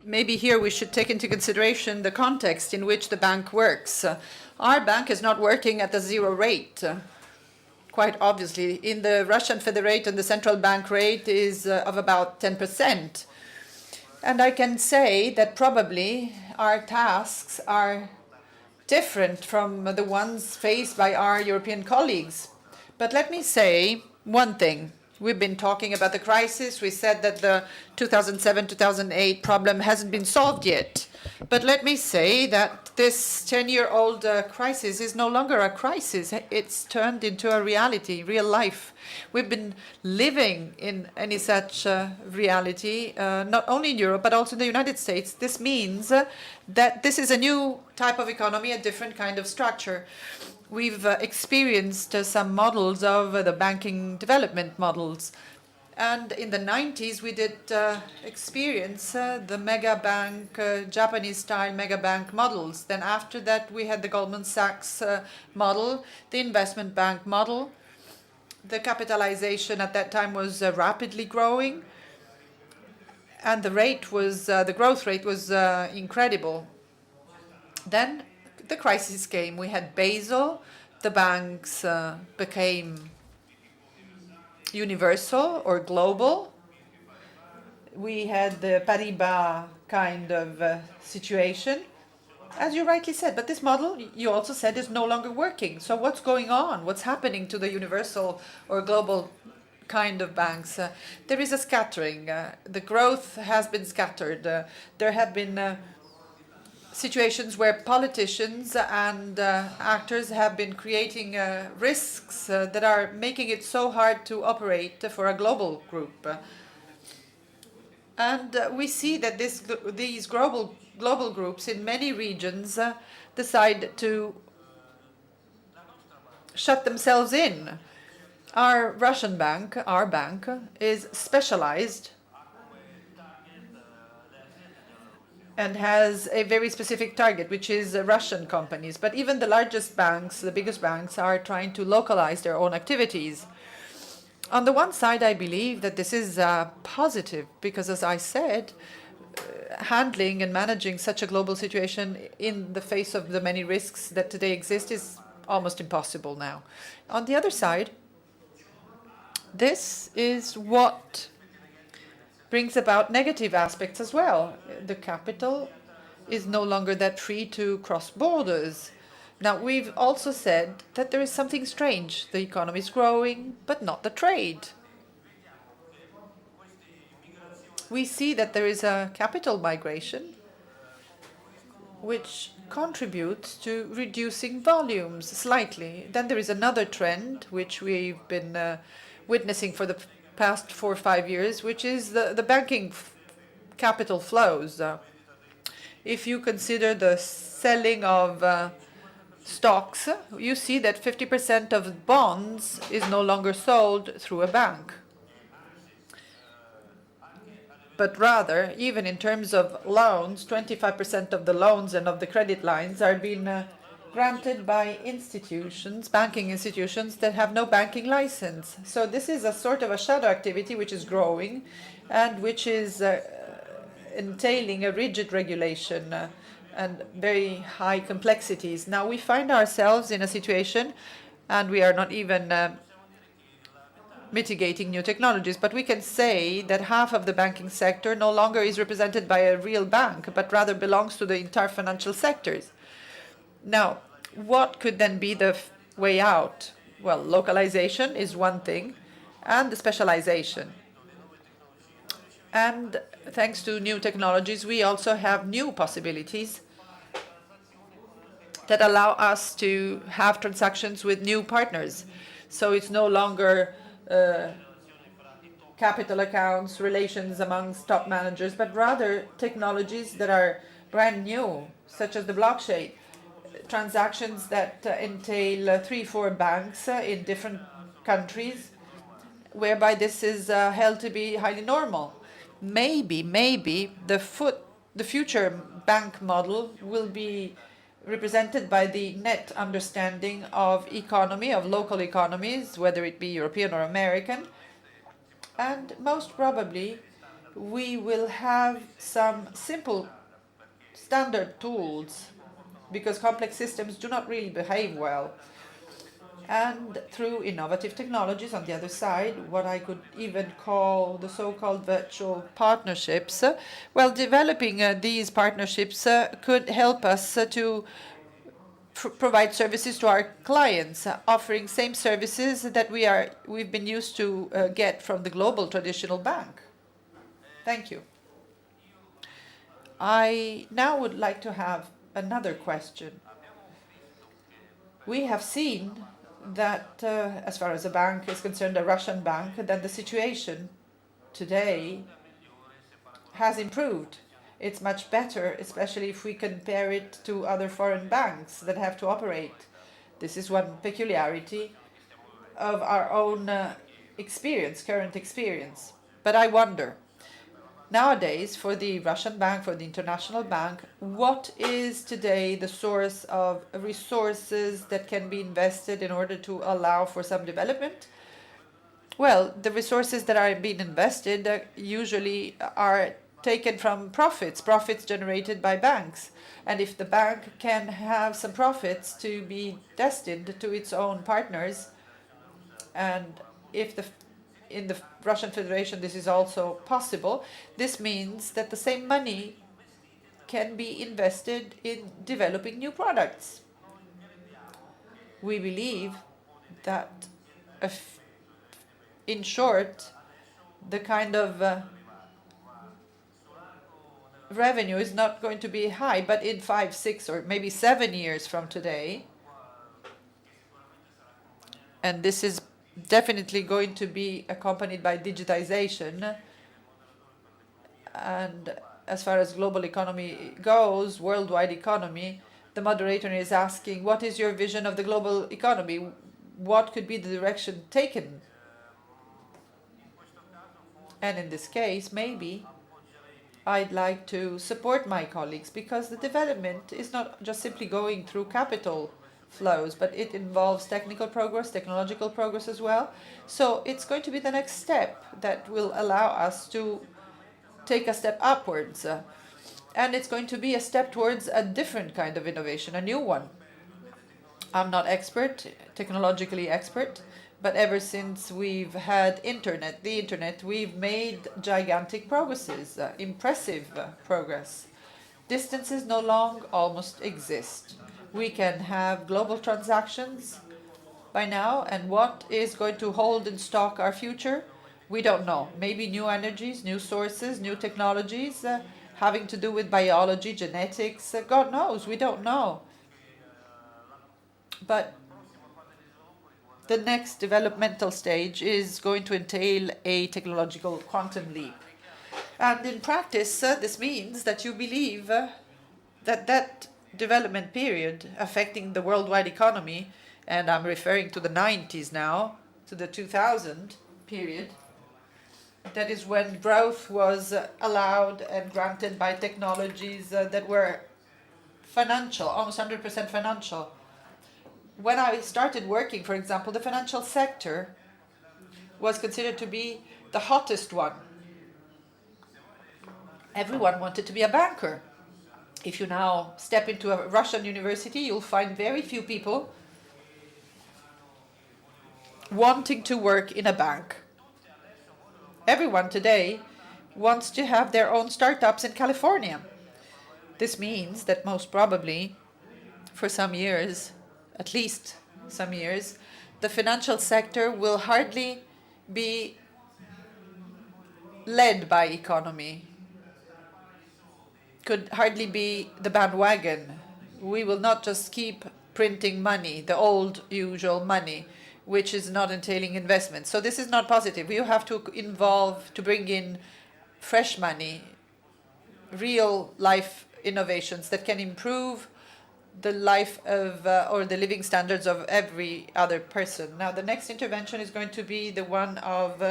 Maybe here we should take into consideration the context in which the bank works. Our bank is not working at the zero rate. Quite obviously, in the Russian Federation, the central bank rate is of about 10%. And I can say that probably our tasks are different from the ones faced by our European colleagues. But let me say one thing. We've been talking about the crisis. We said that the 2007-2008 problem hasn't been solved yet. But let me say that this 10-year-old crisis is no longer a crisis. It's turned into a reality, real life. We've been living in any such reality, not only in Europe, but also in the United States. This means that this is a new type of economy, a different kind of structure. We've experienced some models of the banking development models. And in the 90s, we did experience the mega bank, Japanese-style mega bank models. Then after that, we had the Goldman Sachs model, the investment bank model. The capitalization at that time was rapidly growing, and the growth rate was incredible. Then the crisis came. We had Basel. The banks became universal or global. We had the Paribas kind of situation, as you rightly said. But this model, you also said, is no longer working. So what's going on? What's happening to the universal or global kind of banks? There is a scattering. The growth has been scattered. There have been situations where politicians and actors have been creating risks that are making it so hard to operate for a global group. And we see that these global groups in many regions decide to shut themselves in. Our Russian bank, our bank, is specialized and has a very specific target, which is Russian companies. But even the largest banks, the biggest banks, are trying to localize their own activities. On the one side, I believe that this is positive because, as I said, handling and managing such a global situation in the face of the many risks that today exist is almost impossible now. On the other side, this is what brings about negative aspects as well. The capital is no longer that free to cross borders. Now, we've also said that there is something strange. The economy is growing, but not the trade. We see that there is a capital migration, which contributes to reducing volumes slightly. Then there is another trend, which we've been witnessing for the past 4 or 5 years, which is the banking capital flows. If you consider the selling of stocks, you see that 50% of bonds is no longer sold through a bank. But rather, even in terms of loans, 25% of the loans and of the credit lines are being granted by institutions, banking institutions that have no banking license. So this is a sort of a shadow activity which is growing and which is entailing a rigid regulation and very high complexities. Now we find ourselves in a situation, and we are not even mitigating new technologies, but we can say that half of the banking sector no longer is represented by a real bank, but rather belongs to the entire financial sectors. Now, what could then be the way out? Well, localization is one thing, and the specialization. And thanks to new technologies, we also have new possibilities that allow us to have transactions with new partners. So it's no longer capital accounts, relations amongst top managers, but rather technologies that are brand new, such as the blockchain, transactions that entail 3-4 banks in different countries, whereby this is held to be highly normal. Maybe the future bank model will be represented by the net understanding of economy, of local economies, whether it be European or American. And most probably, we will have some simple standard tools, because complex systems do not really behave well. And through innovative technologies on the other side, what I could even call the so-called virtual partnerships, well, developing these partnerships could help us to provide services to our clients, offering same services that we've been used to get from the global traditional bank. Thank you. I now would like to have another question. We have seen that, as far as a bank is concerned, a Russian bank, that the situation today has improved. It's much better, especially if we compare it to other foreign banks that have to operate. This is one peculiarity of our own experience, current experience. But I wonder, nowadays, for the Russian bank, for the international bank, what is today the source of resources that can be invested in order to allow for some development? Well, the resources that are being invested usually are taken from profits generated by banks. And if the bank can have some profits to be destined to its own partners, and if in the Russian Federation this is also possible, this means that the same money can be invested in developing new products. We believe that, in short, the kind of revenue is not going to be high, but in 5, 6, or maybe 7 years from today, and this is definitely going to be accompanied by digitization, and as far as global economy goes, worldwide economy, the moderator is asking, what is your vision of the global economy? What could be the direction taken? And in this case, maybe I'd like to support my colleagues, because the development is not just simply going through capital flows, but it involves technical progress, technological progress as well. So it's going to be the next step that will allow us to take a step upwards. And it's going to be a step towards a different kind of innovation, a new one. I'm not technologically expert, but ever since we've had the internet, we've made gigantic progresses, impressive progress. Distances no longer almost exist. We can have global transactions by now, and what is going to hold in stock our future? We don't know. Maybe new energies, new sources, new technologies having to do with biology, genetics, God knows, we don't know. But the next developmental stage is going to entail a technological quantum leap. And in practice, this means that you believe that development period affecting the worldwide economy, and I'm referring to the 90s now, to the 2000 period, that is when growth was allowed and granted by technologies that were financial, almost 100% financial. When I started working, for example, the financial sector was considered to be the hottest one. Everyone wanted to be a banker. If you now step into a Russian university, you'll find very few people wanting to work in a bank. Everyone today wants to have their own startups in California. This means that most probably, for some years, at least some years, the financial sector will hardly be led by economy, could hardly be the bandwagon. We will not just keep printing money, the old usual money, which is not entailing investment. So this is not positive. You have to bring in fresh money, real life innovations that can improve the life of, or the living standards of every other person. Now, the next intervention is going to be the one of